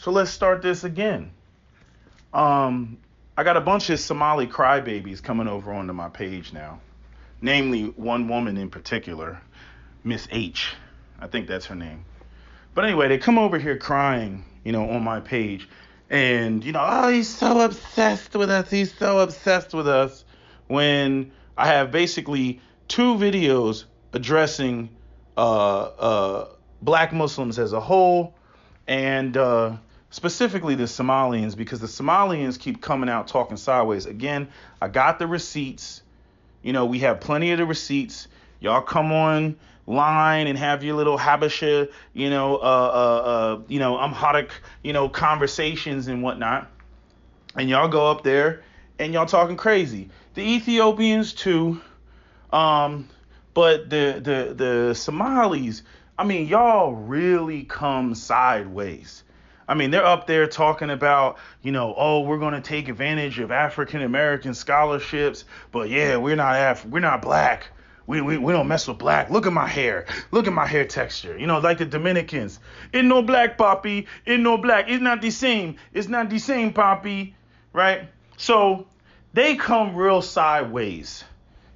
So let's start this again. I got a bunch of Somali crybabies coming over onto my page now. Namely, one woman in particular, Miss H. I think that's her name. But anyway, they come over here crying, on my page. And, oh, he's so obsessed with us. He's so obsessed with us. When I have basically 2 videos addressing black Muslims as a whole and specifically the Somalians, because the Somalians keep coming out talking sideways. Again, I got the receipts. We have plenty of the receipts. Y'all come on line and have your little Habesha, Amharic, conversations and whatnot. And y'all go up there and y'all talking crazy. The Ethiopians too. But the Somalis, y'all really come sideways. They're up there talking about, we're going to take advantage of African American scholarships, but yeah, we're not black. We don't mess with black. Look at my hair. Look at my hair texture. Like the Dominicans. It's no black, papi. It's no black. It's not the same. It's not the same, papi. Right? So they come real sideways.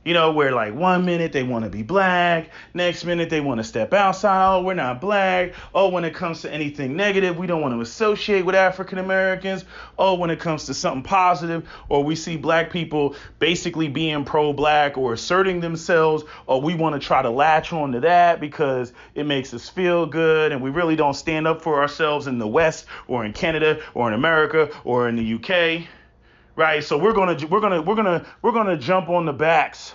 Where like 1 minute they want to be black, next minute they want to step outside. Oh, we're not black. Oh, when it comes to anything negative, we don't want to associate with African Americans. Oh, when it comes to something positive, or we see black people basically being pro-black or asserting themselves, or we want to try to latch on to that because it makes us feel good, and we really don't stand up for ourselves in the West or in Canada or in America or in the UK. Right, so we're gonna jump on the backs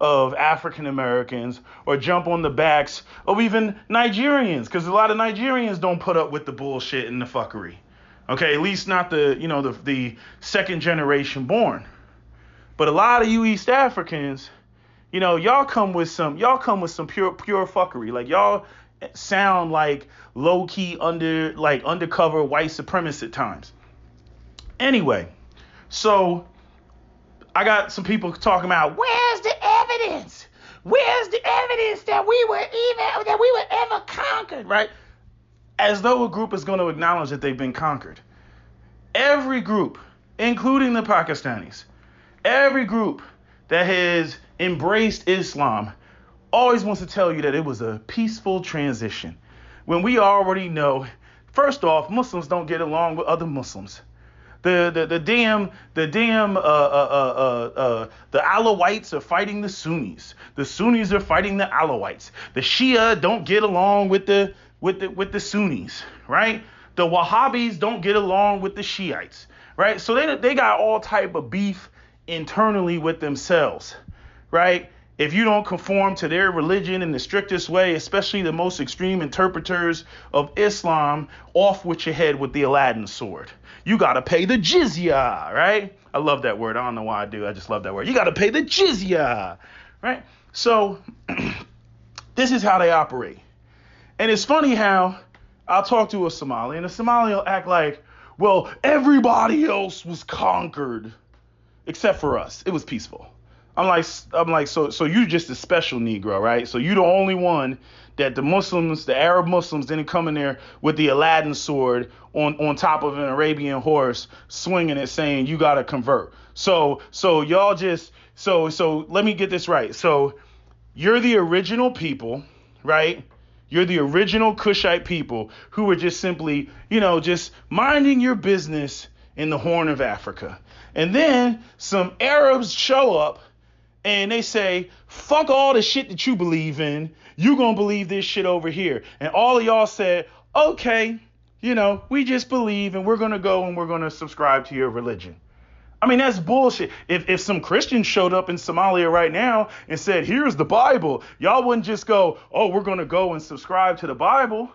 of African Americans or jump on the backs of even Nigerians, because a lot of Nigerians don't put up with the bullshit and the fuckery. Okay, at least not the second generation born. But a lot of you East Africans, y'all come with some pure fuckery. Like y'all sound like low key undercover white supremacists at times. Anyway. So I got some people talking about, where's the evidence? Where's the evidence that we were ever conquered, right? As though a group is going to acknowledge that they've been conquered. Every group, including the Pakistanis, every group that has embraced Islam always wants to tell you that it was a peaceful transition. When we already know, first off, Muslims don't get along with other Muslims. The Alawites are fighting the Sunnis. The Sunnis are fighting the Alawites. The Shia don't get along with the Sunnis, right? The Wahhabis don't get along with the Shiites, right? So they got all type of beef internally with themselves, right? If you don't conform to their religion in the strictest way, especially the most extreme interpreters of Islam, off with your head with the Aladdin sword. You got to pay the jizya, right? I love that word. I don't know why I do. I just love that word. You got to pay the jizya, right? So this is how they operate. And it's funny how I'll talk to a Somali and a Somali will act like, well, everybody else was conquered except for us. It was peaceful. I'm like, so you just a special Negro, right? So you the only one that the Arab Muslims didn't come in there with the Aladdin sword on top of an Arabian horse, swinging it, saying you gotta convert. So y'all just so let me get this right. So you're the original people, right? You're the original Kushite people who were just simply, just minding your business in the Horn of Africa, and then some Arabs show up. And they say, fuck all the shit that you believe in. You gonna believe this shit over here. And all of y'all said, okay, we just believe and we're gonna go and we're gonna subscribe to your religion. That's bullshit. If some Christians showed up in Somalia right now and said, here's the Bible, y'all wouldn't just go, oh, we're gonna go and subscribe to the Bible.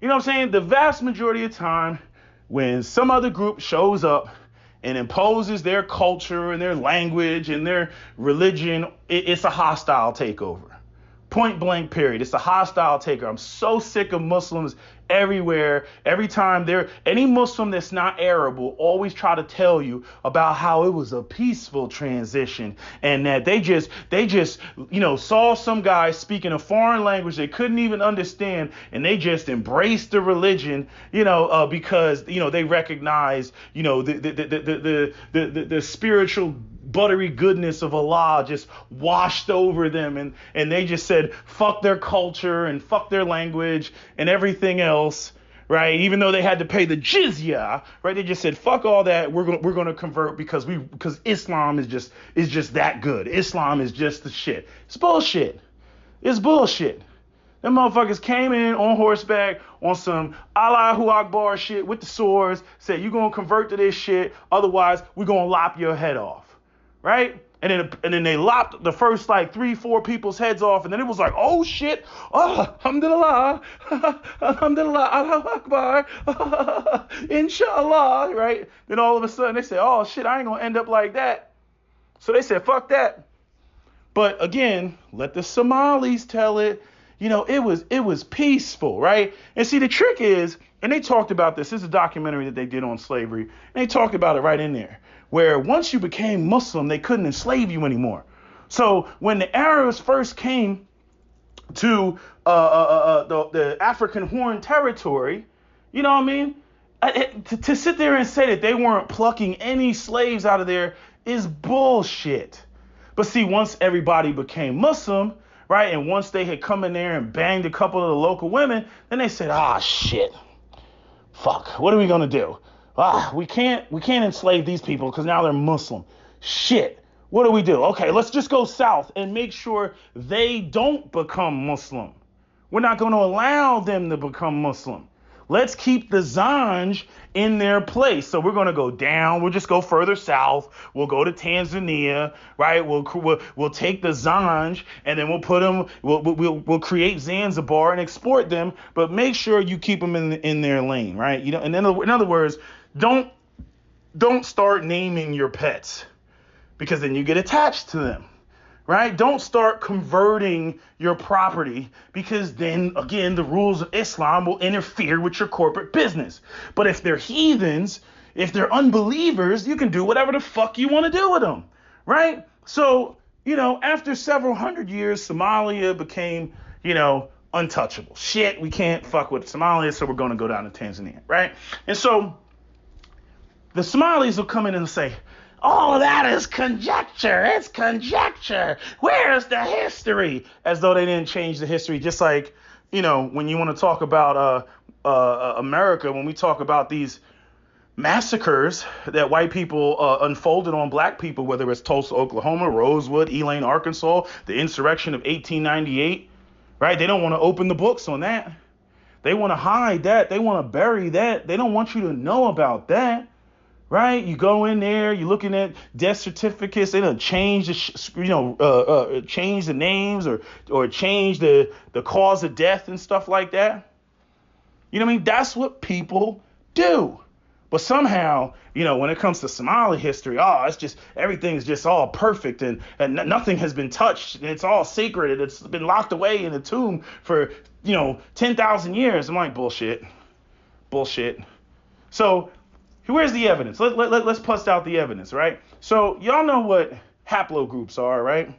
You know what I'm saying? The vast majority of time when some other group shows up and imposes their culture and their language and their religion, it's a hostile takeover. Point blank, period. It's a hostile takeover. I'm so sick of Muslims everywhere. Every time any Muslim that's not Arab will always try to tell you about how it was a peaceful transition, and that they just saw some guy speaking a foreign language they couldn't even understand, and they just embraced the religion, because they recognize the spiritual buttery goodness of Allah just washed over them, and they just said fuck their culture and fuck their language and everything else, right? Even though they had to pay the jizya, right? They just said fuck all that. We're going to convert because Islam is just that good. Islam is just the shit. It's bullshit. It's bullshit. Them motherfuckers came in on horseback on some Allahu Akbar shit with the swords, said you're going to convert to this shit, otherwise we're going to lop your head off. Right? And then they lopped the first 3-4 people's heads off, and then it was like, oh shit, alhamdulillah, alhamdulillah, Allahu Akbar, inshallah, right? Then all of a sudden they said, oh shit, I ain't gonna end up like that. So they said, fuck that. But again, let the Somalis tell it. It was peaceful, right? And see, the trick is, and they talked about this. This is a documentary that they did on slavery, and they talked about it right in there, where once you became Muslim, they couldn't enslave you anymore. So when the Arabs first came to the African Horn Territory, you know what I mean? To sit there and say that they weren't plucking any slaves out of there is bullshit. But see, once everybody became Muslim, right, and once they had come in there and banged a couple of the local women, then they said, shit, fuck, what are we gonna do? We can't enslave these people because now they're Muslim. Shit, what do we do? Okay, let's just go south and make sure they don't become Muslim. We're not going to allow them to become Muslim. Let's keep the Zanj in their place. So we're going to go down. We'll just go further south. We'll go to Tanzania, right? We'll take the Zanj, and then we'll put them. We'll create Zanzibar and export them, but make sure you keep them in their lane, right? And in other words, don't start naming your pets, because then you get attached to them. Right? Don't start converting your property, because then, again, the rules of Islam will interfere with your corporate business. But if they're heathens, if they're unbelievers, you can do whatever the fuck you want to do with them. Right? So, after several hundred years, Somalia became, untouchable. Shit, we can't fuck with Somalia, so we're going to go down to Tanzania. Right? And so the Somalis will come in and say, all of that is conjecture. It's conjecture. Where's the history? As though they didn't change the history. Just like, when you want to talk about America, when we talk about these massacres that white people unfolded on black people, whether it's Tulsa, Oklahoma, Rosewood, Elaine, Arkansas, the insurrection of 1898, right? They don't want to open the books on that. They want to hide that. They want to bury that. They don't want you to know about that. Right? You go in there, you're looking at death certificates. They don't change change the names or change the cause of death and stuff like that. You know what I mean? That's what people do. But somehow, when it comes to Somali history, it's just everything's just all perfect and nothing has been touched. And it's all sacred and it's been locked away in a tomb for 10,000 years. I'm like, bullshit. So where's the evidence? Let's bust out the evidence, right? So y'all know what haplogroups are, right?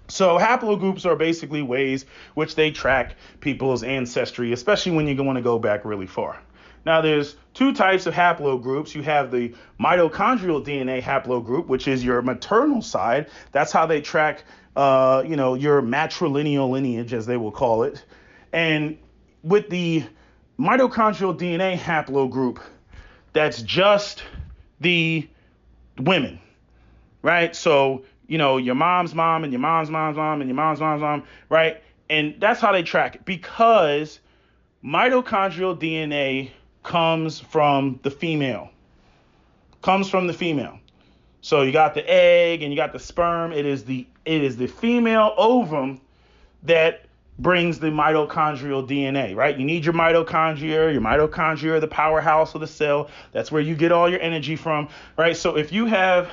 So haplogroups are basically ways which they track people's ancestry, especially when you want to go back really far. Now, there's two types of haplogroups. You have the mitochondrial DNA haplogroup, which is your maternal side. That's how they track, your matrilineal lineage, as they will call it. And with the mitochondrial DNA haplogroup, that's just the women, right? So, your mom's mom and your mom's mom's mom and your mom's mom's mom, right? And that's how they track it, because mitochondrial DNA comes from the female. So you got the egg and you got the sperm. It is the female ovum that brings the mitochondrial DNA, right? You need your mitochondria. Your mitochondria are the powerhouse of the cell. That's where you get all your energy from, right? So if you have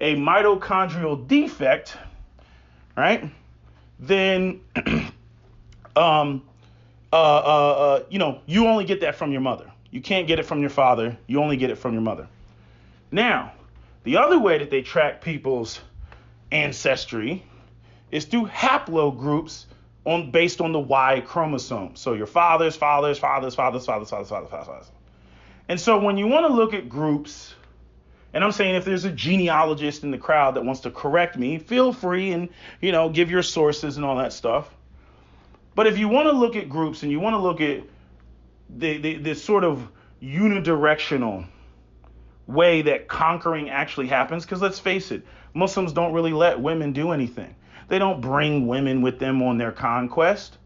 a mitochondrial defect, right, then you only get that from your mother. You can't get it from your father. You only get it from your mother. Now, the other way that they track people's ancestry is through haplogroups based on the Y chromosome. So your fathers. And so when you want to look at groups, and I'm saying if there's a genealogist in the crowd that wants to correct me, feel free and, give your sources and all that stuff. But if you want to look at groups and you want to look at this sort of unidirectional way that conquering actually happens, because let's face it, Muslims don't really let women do anything. They don't bring women with them on their conquest,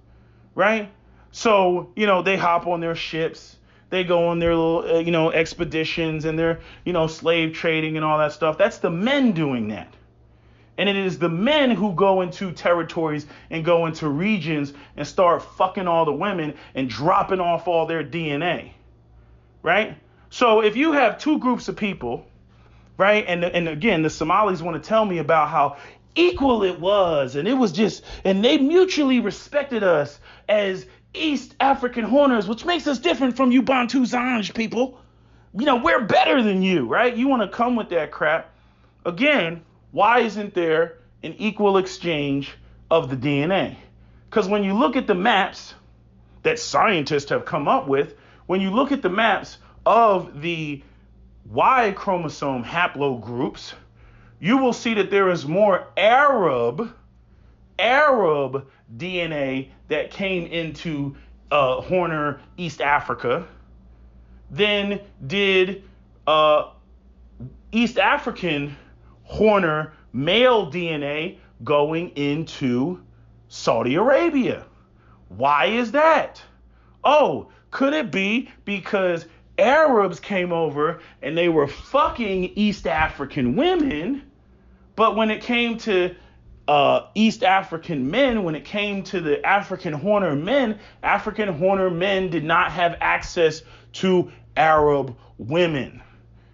right? So, they hop on their ships, they go on their little, expeditions and their, slave trading and all that stuff. That's the men doing that. And it is the men who go into territories and go into regions and start fucking all the women and dropping off all their DNA, right? So if you have two groups of people, right, and again, the Somalis want to tell me about how equal it was, and it was just, and they mutually respected us as East African Horners, which makes us different from you Bantu Zanj people. We're better than you, right? You want to come with that crap. Again, why isn't there an equal exchange of the DNA? Because when you look at the maps that scientists have come up with, when you look at the maps of the Y chromosome haplogroups, you will see that there is more Arab DNA that came into Horner, East Africa, than did East African Horner male DNA going into Saudi Arabia. Why is that? Oh, could it be because Arabs came over and they were fucking East African women, but when it came to East African men, when it came to the African Horner men did not have access to Arab women.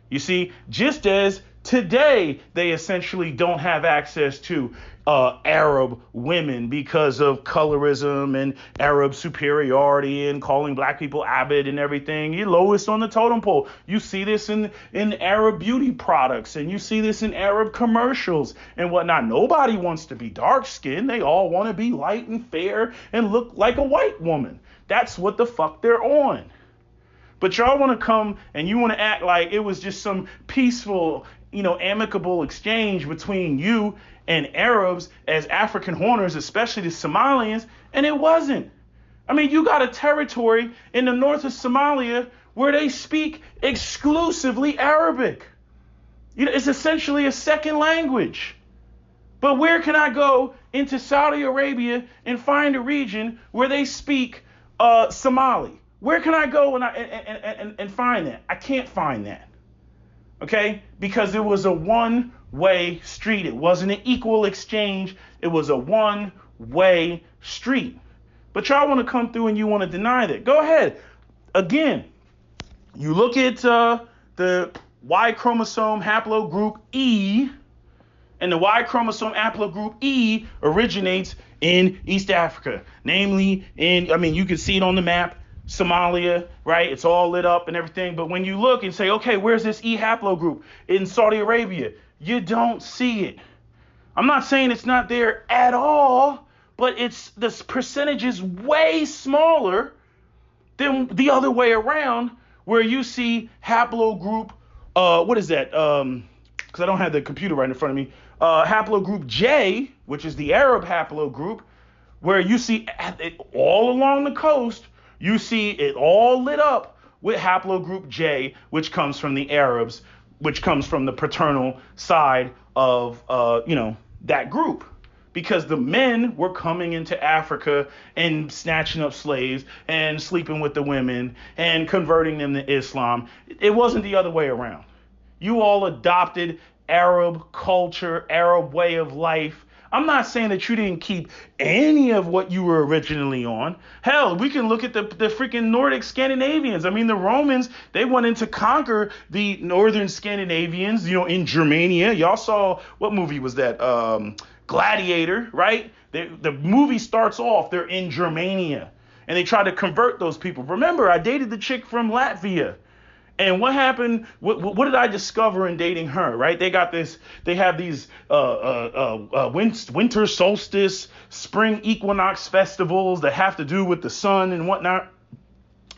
You see, just as today they essentially don't have access to Arab women because of colorism and Arab superiority and calling black people Abid and everything. You're lowest on the totem pole. You see this in Arab beauty products, and you see this in Arab commercials and whatnot. Nobody wants to be dark skinned. They all want to be light and fair and look like a white woman. That's what the fuck they're on. But y'all want to come and you want to act like it was just some peaceful, amicable exchange between you and Arabs as African Horners, especially the Somalians, and it wasn't. I mean, you got a territory in the north of Somalia where they speak exclusively Arabic. It's essentially a second language. But where can I go into Saudi Arabia and find a region where they speak Somali? Where can I go and find that? I can't find that. Okay? Because it was a one-way street. It wasn't an equal exchange. It was a one-way street. But y'all want to come through and you want to deny that. Go ahead. Again, you look at the Y chromosome haplogroup E, and the Y chromosome haplogroup E originates in East Africa. Namely, you can see it on the map. Somalia, right? It's all lit up and everything. But when you look and say, okay, where's this E haplogroup in Saudi Arabia? You don't see it. I'm not saying it's not there at all, but this percentage is way smaller than the other way around, where you see haplogroup, what is that? Because I don't have the computer right in front of me. Haplogroup J, which is the Arab haplogroup, where you see it all along the coast. You see it all lit up with haplogroup J, which comes from the Arabs, which comes from the paternal side of, that group. Because the men were coming into Africa and snatching up slaves and sleeping with the women and converting them to Islam. It wasn't the other way around. You all adopted Arab culture, Arab way of life. I'm not saying that you didn't keep any of what you were originally on. Hell, we can look at the freaking Nordic Scandinavians. I mean, the Romans, they went in to conquer the northern Scandinavians, in Germania. Y'all saw, what movie was that? Gladiator, right? The movie starts off, they're in Germania. And they tried to convert those people. Remember, I dated the chick from Latvia. And what happened? What did I discover in dating her? Right? They got this. They have these winter solstice, spring equinox festivals that have to do with the sun and whatnot,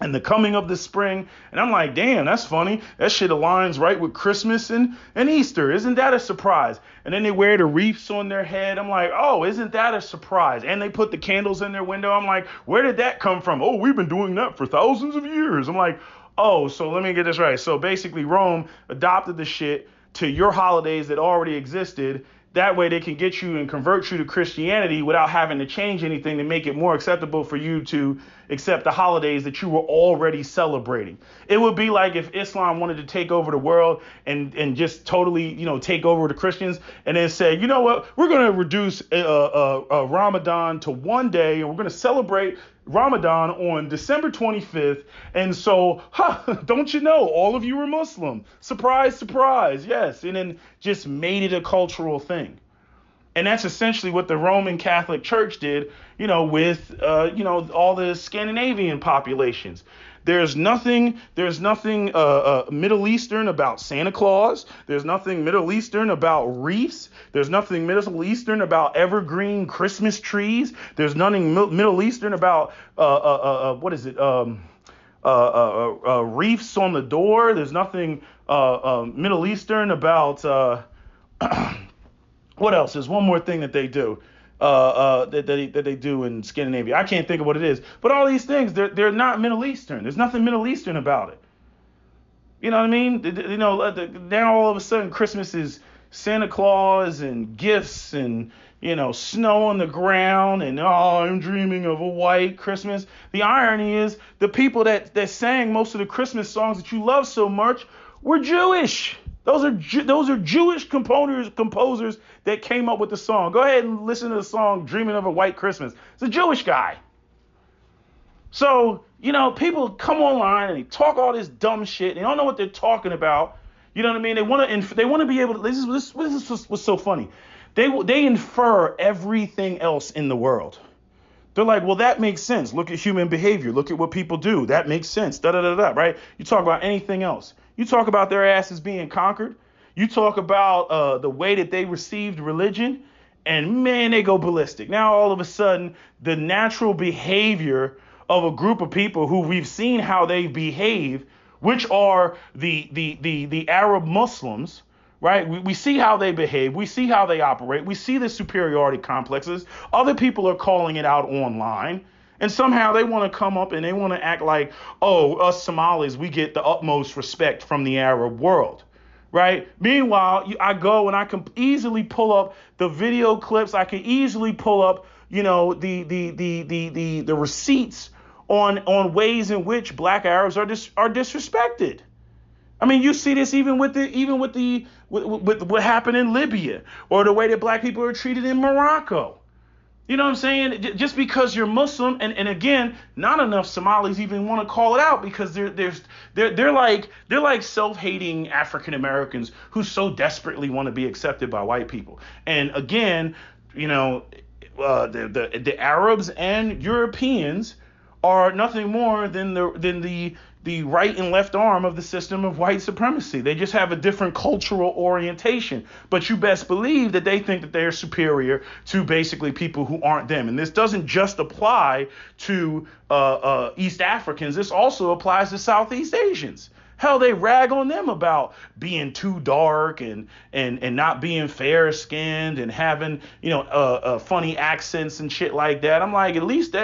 and the coming of the spring. And I'm like, damn, that's funny. That shit aligns right with Christmas and Easter. Isn't that a surprise? And then they wear the wreaths on their head. I'm like, oh, isn't that a surprise? And they put the candles in their window. I'm like, where did that come from? Oh, we've been doing that for thousands of years. I'm like, oh, so let me get this right. So basically Rome adopted the shit to your holidays that already existed. That way they can get you and convert you to Christianity without having to change anything to make it more acceptable for you to accept the holidays that you were already celebrating. It would be like if Islam wanted to take over the world and just totally, take over the Christians and then say, you know what, we're going to reduce Ramadan to one day and we're going to celebrate Ramadan on December 25th. And so, don't you know, all of you are Muslim. Surprise, surprise. Yes. And then just made it a cultural thing. And that's essentially what the Roman Catholic Church did, with, all the Scandinavian populations. There's nothing Middle Eastern about Santa Claus. There's nothing Middle Eastern about wreaths. There's nothing Middle Eastern about evergreen Christmas trees. There's nothing Middle Eastern about wreaths on the door. There's nothing Middle Eastern about what else? There's one more thing that they do. That they do in Scandinavia. I can't think of what it is. But all these things, they're not Middle Eastern. There's nothing Middle Eastern about it. You know what I mean? Now all of a sudden Christmas is Santa Claus and gifts and, snow on the ground and, I'm dreaming of a white Christmas. The irony is the people that sang most of the Christmas songs that you love so much were Jewish. Those are Jewish composers that came up with the song. Go ahead and listen to the song Dreaming of a White Christmas. It's a Jewish guy. So, people come online and they talk all this dumb shit. They don't know what they're talking about. You know what I mean? They want to be able to, this is what's so funny. They infer everything else in the world. They're like, well, that makes sense. Look at human behavior. Look at what people do. That makes sense. Right? You talk about anything else. You talk about their asses being conquered. You talk about the way that they received religion. And man, they go ballistic. Now, all of a sudden, the natural behavior of a group of people who we've seen how they behave, which are the Arab Muslims, right? We see how they behave. We see how they operate. We see the superiority complexes. Other people are calling it out online. And somehow they want to come up and they want to act like, oh, us Somalis, we get the utmost respect from the Arab world, right? Meanwhile, I go and I can easily pull up the video clips. I can easily pull up, the receipts on ways in which Black Arabs are disrespected. I mean, you see this even with what happened in Libya or the way that Black people are treated in Morocco. You know what I'm saying? Just because you're Muslim, and again, not enough Somalis even want to call it out because they're like self-hating African Americans who so desperately want to be accepted by white people. And again, the Arabs and Europeans are nothing more than the right and left arm of the system of white supremacy. They just have a different cultural orientation. But you best believe that they think that they're superior to basically people who aren't them. And this doesn't just apply to East Africans. This also applies to Southeast Asians. Hell, they rag on them about being too dark and not being fair skinned and having, funny accents and shit like that. I'm like, at least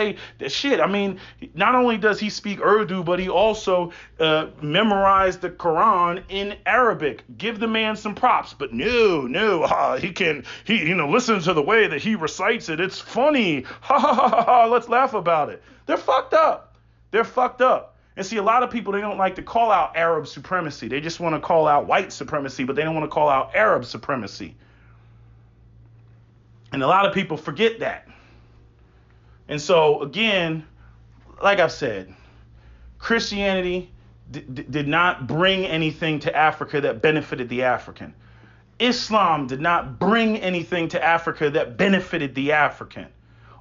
shit. I mean, not only does he speak Urdu, but he also memorized the Quran in Arabic. Give the man some props. But no, listen to the way that he recites it. It's funny. Ha ha ha ha. Let's laugh about it. They're fucked up. And see, a lot of people, they don't like to call out Arab supremacy. They just want to call out white supremacy, but they don't want to call out Arab supremacy. And a lot of people forget that. And so, again, like I've said, Christianity did not bring anything to Africa that benefited the African. Islam did not bring anything to Africa that benefited the African.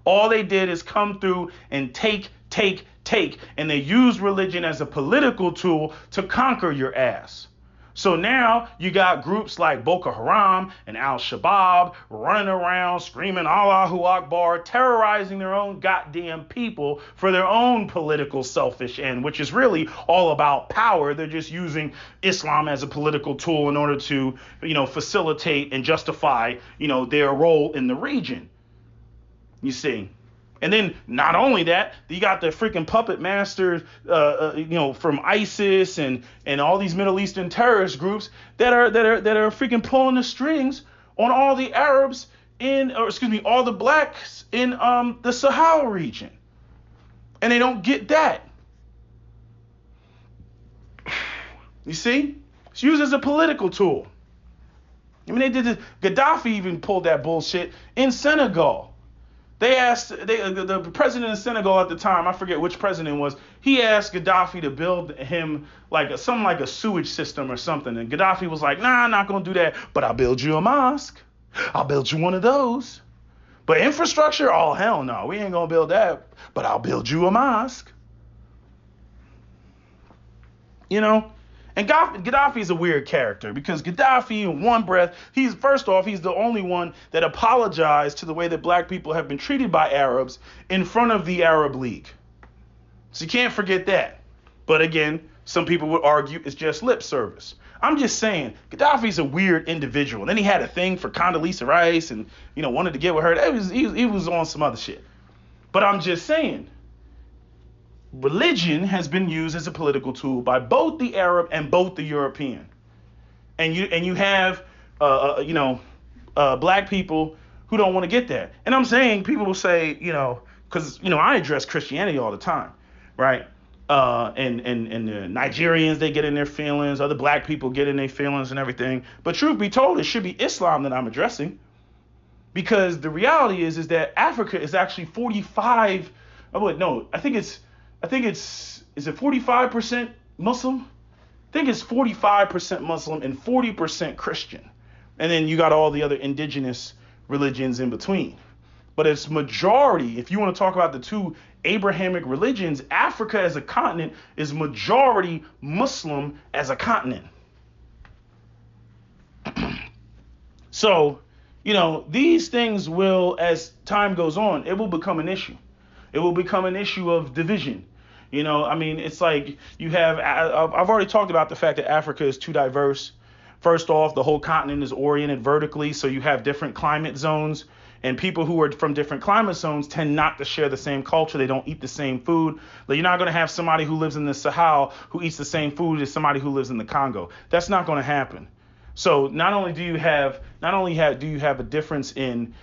All they did is come through and take take. And they use religion as a political tool to conquer your ass. So now you got groups like Boko Haram and Al-Shabaab running around screaming Allahu Akbar, terrorizing their own goddamn people for their own political selfish end, which is really all about power. They're just using Islam as a political tool in order to, facilitate and justify, their role in the region. You see. And then not only that, you got the freaking puppet masters, from ISIS and all these Middle Eastern terrorist groups that are freaking pulling the strings on all the Arabs all the blacks in the Sahel region. And they don't get that. You see? It's used as a political tool. I mean, Gaddafi even pulled that bullshit in Senegal. They asked the president of Senegal at the time, I forget which president it was, he asked Gaddafi to build him like a sewage system or something. And Gaddafi was like, nah, I'm not going to do that, but I'll build you a mosque. I'll build you one of those. But infrastructure? Oh, hell no. We ain't going to build that, but I'll build you a mosque. And Gaddafi is a weird character because Gaddafi, in one breath, he's the only one that apologized to the way that black people have been treated by Arabs in front of the Arab League. So you can't forget that. But again, some people would argue it's just lip service. I'm just saying, Gaddafi's a weird individual. And then he had a thing for Condoleezza Rice and, wanted to get with her. He was on some other shit. But I'm just saying, religion has been used as a political tool by both the Arab and both the European. And you have black people who don't want to get that. And I'm saying, people will say, because I address Christianity all the time, right? And the Nigerians, they get in their feelings, other black people get in their feelings and everything. But truth be told, it should be Islam that I'm addressing. Because the reality is that Africa is actually 45, is it 45% Muslim? I think it's 45% Muslim and 40% Christian. And then you got all the other indigenous religions in between. But it's majority, if you want to talk about the two Abrahamic religions, Africa as a continent is majority Muslim as a continent. So, these things will, as time goes on, it will become an issue. It will become an issue of division. It's like you have, I've already talked about the fact that Africa is too diverse. First off, the whole continent is oriented vertically, so you have different climate zones, and people who are from different climate zones tend not to share the same culture. They don't eat the same food. Like, you're not going to have somebody who lives in the Sahel who eats the same food as somebody who lives in the Congo. That's not going to happen. So not only do you have a difference in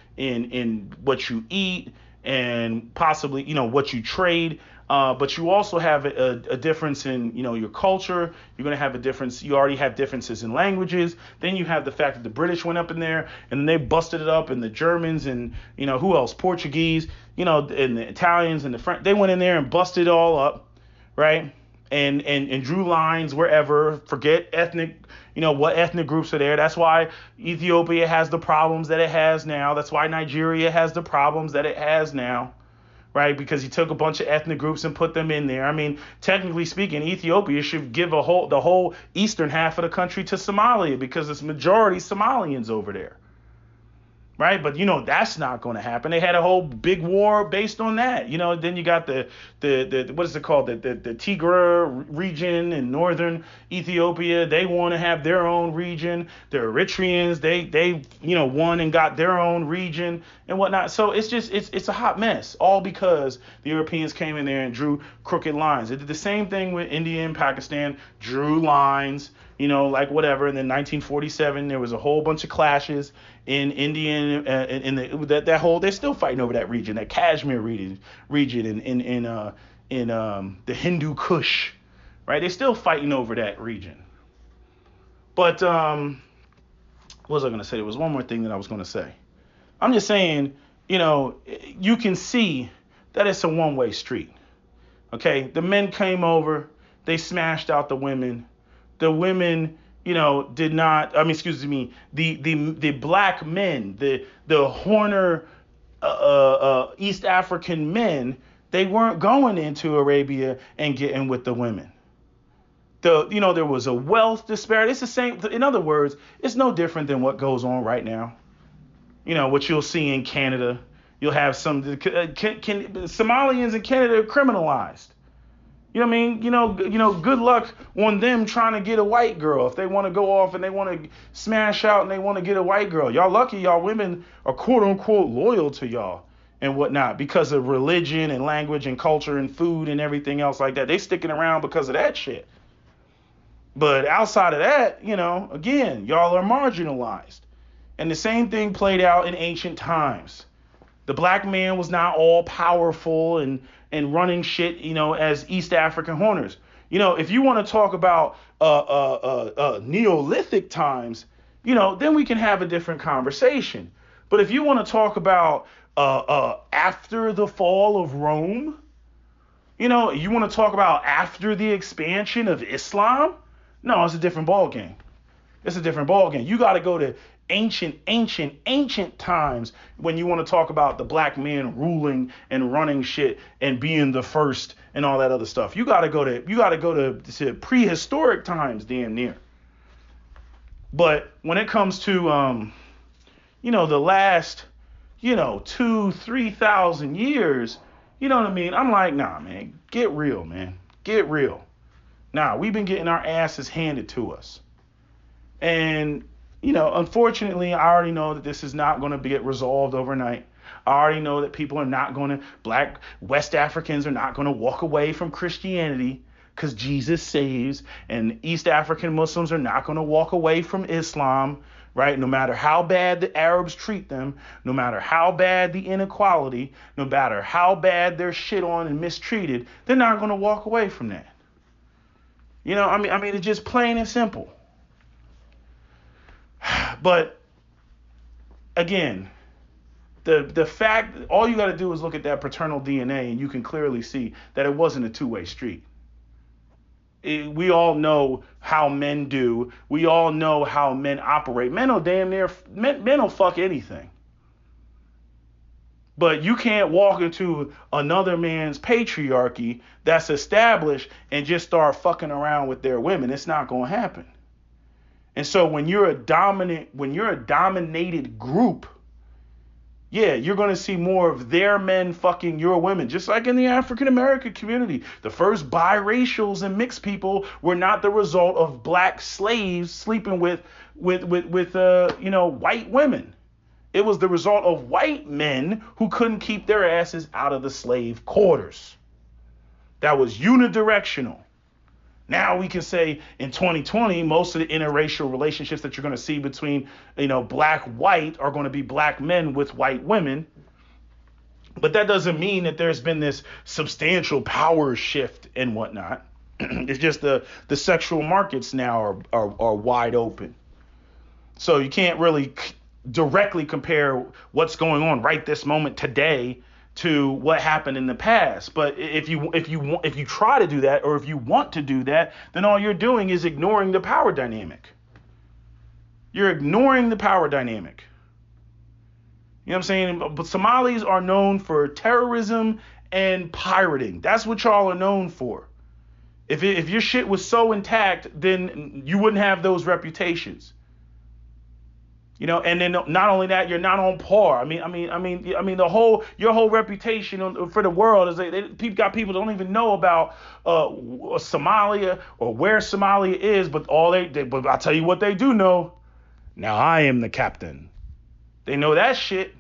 what you eat and possibly, what you trade, but you also have a difference in, your culture. You're going to have a difference. You already have differences in languages. Then you have the fact that the British went up in there and they busted it up, and the Germans and, who else? Portuguese, and the Italians and the French, they went in there and busted it all up, right? And drew lines wherever. Forget ethnic, what ethnic groups are there. That's why Ethiopia has the problems that it has now. That's why Nigeria has the problems that it has now. Right, because he took a bunch of ethnic groups and put them in there. I mean, technically speaking, Ethiopia should give the whole eastern half of the country to Somalia because it's majority Somalians over there. Right, but that's not going to happen. They had a whole big war based on that. Then you got the what is it called? The Tigray region in northern Ethiopia. They want to have their own region. The Eritreans, they won and got their own region and whatnot. So it's a hot mess, all because the Europeans came in there and drew crooked lines. They did the same thing with India and Pakistan, drew lines, like whatever. And then 1947, there was a whole bunch of clashes in India and they're still fighting over that region, that Kashmir region in the Hindu Kush, right? They're still fighting over that region. But what was I going to say? There was one more thing that I was going to say. I'm just saying, you can see that it's a one-way street. Okay, the men came over, they smashed out the women. The women, did not. The black men, the Horner East African men They weren't going into Arabia and getting with the women. There was a wealth disparity. It's the same. In other words, it's no different than what goes on right now. What you'll see in Canada. You'll have some Somalians in Canada criminalized. You know what I mean? Good luck on them trying to get a white girl. If they want to go off and they want to smash out and they want to get a white girl. Y'all lucky y'all women are quote unquote loyal to y'all and whatnot because of religion and language and culture and food and everything else like that. They sticking around because of that shit. But outside of that, again, y'all are marginalized. And the same thing played out in ancient times. The black man was not all powerful and running shit, as East African hunters. If you want to talk about Neolithic times, then we can have a different conversation. But if you want to talk about after the fall of Rome, you want to talk about after the expansion of Islam, no, it's a different ball game. It's a different ball game. You got to go to ancient times when you want to talk about the black man ruling and running shit and being the first and all that other stuff. You got to go to prehistoric times, damn near. But when it comes to the last 2,000-3,000 years, you know what I mean? I'm like, nah, man, get real, man, get real. Nah, we've been getting our asses handed to us, and unfortunately, I already know that this is not going to get resolved overnight. I already know that people are not going to, black West Africans are not going to walk away from Christianity because Jesus saves, and East African Muslims are not going to walk away from Islam, right? No matter how bad the Arabs treat them, no matter how bad the inequality, no matter how bad they're shit on and mistreated, they're not going to walk away from that. I mean, it's just plain and simple. But again, the fact, all you got to do is look at that paternal DNA and you can clearly see that it wasn't a two-way street. We all know how men do. We all know how men operate. Men will fuck anything. But you can't walk into another man's patriarchy that's established and just start fucking around with their women. It's not going to happen. And so when you're a dominated group, yeah, you're going to see more of their men fucking your women, just like in the African American community. The first biracials and mixed people were not the result of black slaves sleeping with white women. It was the result of white men who couldn't keep their asses out of the slave quarters. That was unidirectional. Now we can say in 2020, most of the interracial relationships that you're going to see between, black, white are going to be black men with white women. But that doesn't mean that there's been this substantial power shift and whatnot. It's just the sexual markets now are wide open. So you can't really directly compare what's going on right this moment today to what happened in the past. But if you try to do that, or if you want to do that, then all you're doing is ignoring the power dynamic. You're ignoring the power dynamic. You know what I'm saying? But Somalis are known for terrorism and pirating. That's what y'all are known for. If your shit was so intact, then you wouldn't have those reputations. And then not only that, you're not on par. I mean, your whole reputation for the world is people that don't even know about Somalia or where Somalia is, but but I'll tell you what they do know. Now I am the captain. They know that shit.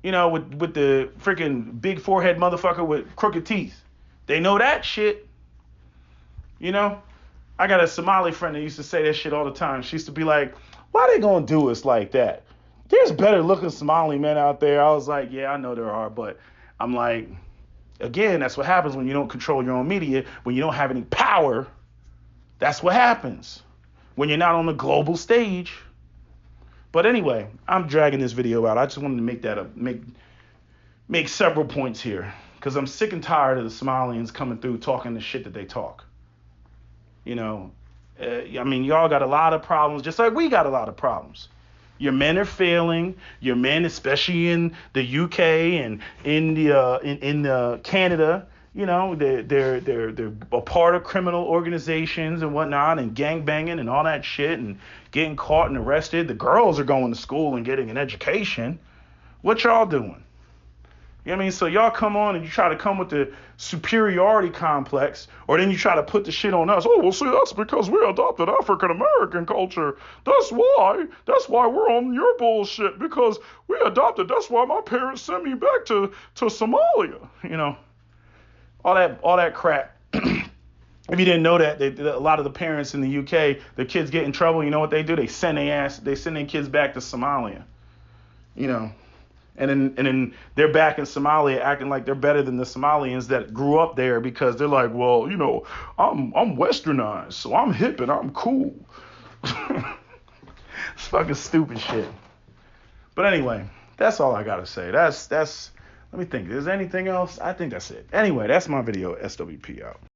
With the freaking big forehead motherfucker with crooked teeth. They know that shit. I got a Somali friend that used to say that shit all the time. She used to be like, why they gonna do us like that? There's better looking Somali men out there. I was like, yeah, I know there are, but I'm like, again, that's what happens when you don't control your own media, when you don't have any power. That's what happens when you're not on the global stage. But anyway, I'm dragging this video out. I just wanted to make several points here because I'm sick and tired of the Somalians coming through talking the shit that they talk. Y'all got a lot of problems, just like we got a lot of problems. Your men are failing. Your men, especially in the UK and in the Canada, you know, they're a part of criminal organizations and whatnot, and gang banging and all that shit, and getting caught and arrested. The girls are going to school and getting an education. What y'all doing? You know what I mean? So y'all come on and you try to come with the superiority complex, or then you try to put the shit on us. Oh, well, see, that's because we adopted African American culture. That's why we're on your bullshit, because we adopted. That's why my parents sent me back to Somalia. You know, all that crap. If you didn't know that, a lot of the parents in the UK, the kids get in trouble. You know what they do? They send their kids back to Somalia. You know. And then they're back in Somalia acting like they're better than the Somalians that grew up there, because they're like, well, you know, I'm westernized, so I'm hip and I'm cool. It's fucking stupid shit. But anyway, that's all I gotta say. That's let me think. Is there anything else? I think that's it. Anyway, that's my video. SWP out.